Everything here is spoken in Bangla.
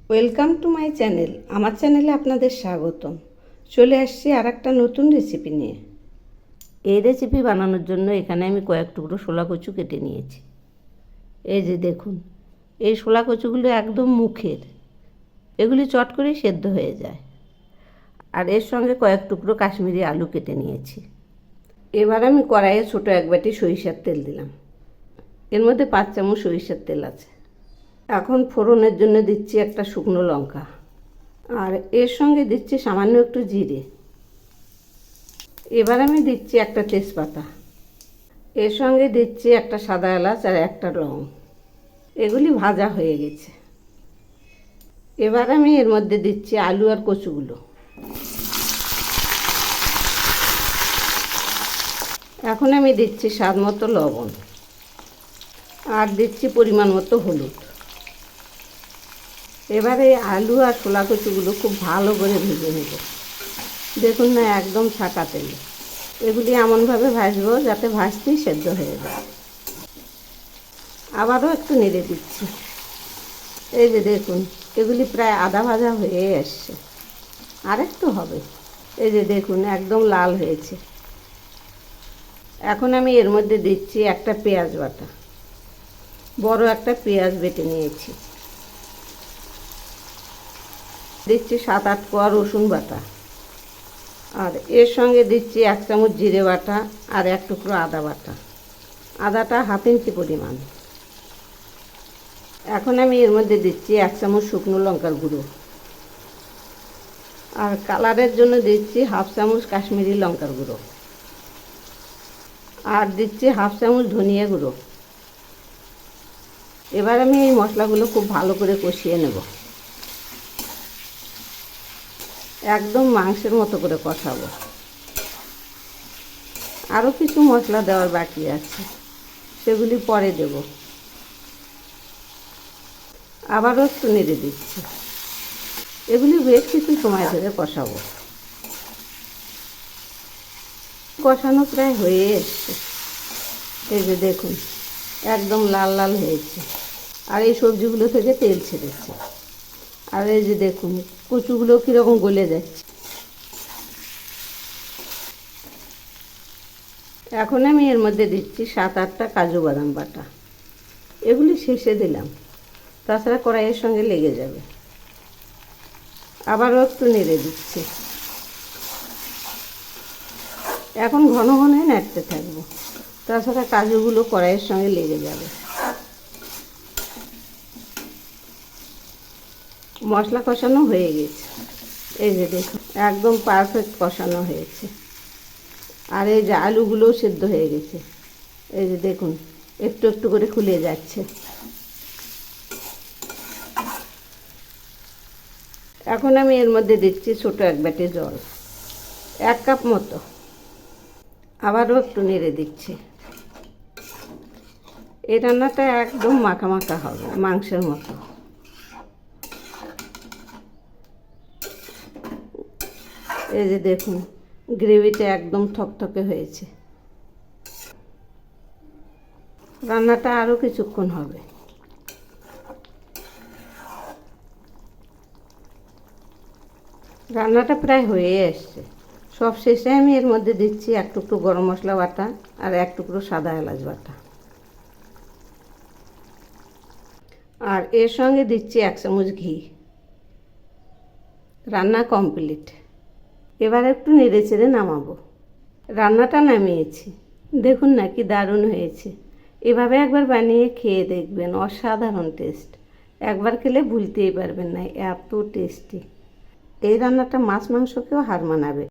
Welcome to my channel. আমার চ্যানেলে আপনাদের স্বাগতম। চলে আসছি আর একটা নতুন রেসিপি নিয়ে। এই রেসিপি বানানোর জন্য এখানে আমি কয়েক টুকরো শোলা কচু কেটে নিয়েছি। এই যে দেখুন, এই শোলা কচুগুলো একদম মুখের, এগুলি চট করে সেদ্ধ হয়ে যায়। আর এর সঙ্গে কয়েক টুকরো কাশ্মীরি আলু কেটে নিয়েছি। এবার আমি কড়াইয়ে ছোটো এক বাটি সরিষার তেল দিলাম। এর মধ্যে 5 চামচ সরিষার তেল আছে। এখন ফোড়নের জন্য দিচ্ছি একটা শুকনো লঙ্কা, আর এর সঙ্গে দিচ্ছি সামান্য একটু জিরে। এবার আমি দিচ্ছি একটা তেজপাতা, এর সঙ্গে দিচ্ছি একটা সাদা এলাচ আর একটা লং। এগুলি ভাজা হয়ে গেছে। এবার আমি এর মধ্যে দিচ্ছি আলু আর কচুগুলো। এখন আমি দিচ্ছি স্বাদ মতো লবণ, আর দিচ্ছি পরিমাণ মতো হলুদ। এবারে আলু আর ছোলা কচুগুলো খুব ভালো করে ভেজে নেব। দেখুন না, একদম ছাকা তেলে। এগুলি এমনভাবে ভাজবো যাতে ভাজতেই সেদ্ধ হয়ে যায়। আবারও একটু নেড়ে দিচ্ছি। এই যে দেখুন, এগুলি প্রায় আধা ভাজা হয়ে আসছে, আর একটু হবে। এই যে দেখুন, একদম লাল হয়েছে। এখন আমি এর মধ্যে দিচ্ছি একটা পেঁয়াজ বাটা। বড় একটা পেঁয়াজ বেটে নিয়েছি। দিচ্ছি 7-8 কোয়া রসুন বাটা, আর এর সঙ্গে দিচ্ছি 1 চামচ জিরে বাটা আর 1 টুকরো আদা বাটা। আদাটা হাফ ইঞ্চি পরিমাণ। এখন আমি এর মধ্যে দিচ্ছি 1 চামচ শুকনো লঙ্কার গুঁড়ো, আর কালারের জন্য দিচ্ছি হাফ চামচ কাশ্মীরি লঙ্কার গুঁড়ো, আর দিচ্ছি হাফ চামচ ধনিয়া গুঁড়ো। এবার আমি এই মশলাগুলো খুব ভালো করে কষিয়ে নেব। একদম মাংসের মতো করে কষাবো। আরও কিছু মশলা দেওয়ার বাকি আছে, সেগুলি পরে দেব। আবারও একটু নেড়ে দিচ্ছি। এগুলি বেশ কিছু সময় ধরে কষাবো। কষানো প্রায় হয়ে এসছে। এই যে দেখুন, একদম লাল লাল হয়েছে, আর এই সবজিগুলো থেকে তেল ছেড়েছে। আর এই যে দেখুন, কচুগুলো কীরকম গলে যাচ্ছে। এখন আমি এর মধ্যে দিচ্ছি 7-8টা কাজু বাদাম বাটা। এগুলি শেষে দিলাম, তাছাড়া কড়াইয়ের সঙ্গে লেগে যাবে। আবারও একটু নেড়ে দিচ্ছি। এখন ঘন ঘন নাড়তে থাকবো, তাছাড়া কাজুগুলো কড়াইয়ের সঙ্গে লেগে যাবে। মশলা কষানো হয়ে গেছে। এই যে দেখুন, একদম পারফেক্ট কষানো হয়েছে। আর এই যে আলুগুলোও সেদ্ধ হয়ে গেছে। এই যে দেখুন, একটু একটু করে খুলে যাচ্ছে। এখন আমি এর মধ্যে দিচ্ছি ছোটো এক বাটি জল, 1 কাপ মতো। আবারও একটু নেড়ে দিচ্ছি। এই রান্নাটা একদম মাখা মাখা হবে, মাংসের মতো। এই যে দেখুন, গ্রেভিটা একদম থকথকে হয়েছে। রান্নাটা আরও কিছুক্ষণ হবে। রান্নাটা প্রায় হয়ে আসছে। সব শেষে আমি এর মধ্যে দিচ্ছি 1 টুকরো গরম মশলা বাটা আর 1 টুকরো সাদা এলাচ বাটা, আর এর সঙ্গে দিচ্ছি 1 চামচ ঘি। রান্না কমপ্লিট। এবার একটু নেড়ে চেড়ে নামাবো। রান্নাটা নামিয়েছি। দেখুন না, কি দারুণ হয়েছে। এভাবে একবার বানিয়ে খেয়ে দেখবেন, অসাধারণ টেস্ট। একবার খেলে ভুলতেই পারবেন না, এত টেস্টি। এই রান্নাটা মাছ মাংসকেও হার মানাবে।